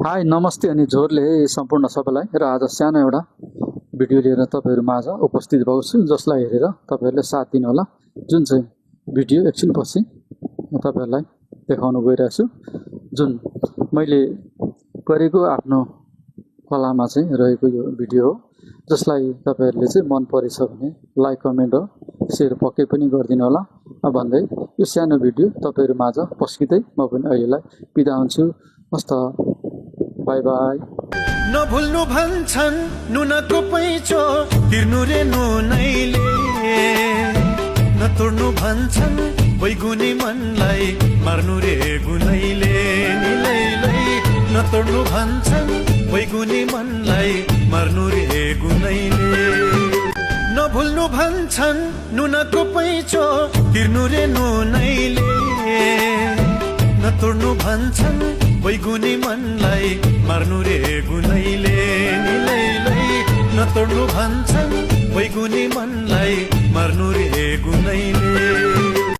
High नमस्ते अनि झोरले सम्पूर्ण सबैलाई र आज सानो एउटा भिडियो लिएर तपाईँहरू माझ उपस्थित भएको छु, जसलाई हेरेर तपाईँहरूले साथ दिनुहोला। जुन चाहिँ भिडियो एकछिनपछि तपाईँहरूलाई देखाउन गइरहेको छु, जुन मैले गरेको आफ्नो कलामा चाहिँ रहेको यो भिडियो हो, जसलाई तपाईँहरूले चाहिँ मन परेछ भने लाइक कमेन्ट र सेयर पक्कै पनि गरिदिनु होला भन्दै यो सानो भिडियो तपाईँहरू माझ पस्किँदै म पनि अहिलेलाई बिदा हुन्छु। हस्त बाई बाई। नभुल्नु भन्छन् नुनको पैँचो तिर्नु रे नुनैले, नतोड्नु भन्छन् बैगुनी मनलाई मार्नु रे गुनैले निलैलै, नतोड्नु भन्छन् बैगुनी मनलाई मार्नु रे गुनैले। नभुल्नु भन्छन् नुनको पैँचो तिर्नु रे नुनैले, नतोड्नु भन्छन् बैगुनी मनलाई मार्नु रे गुनैले निलैलै, नतोड्नु भन्छन् बैगुनी मनलाई मार्नु रे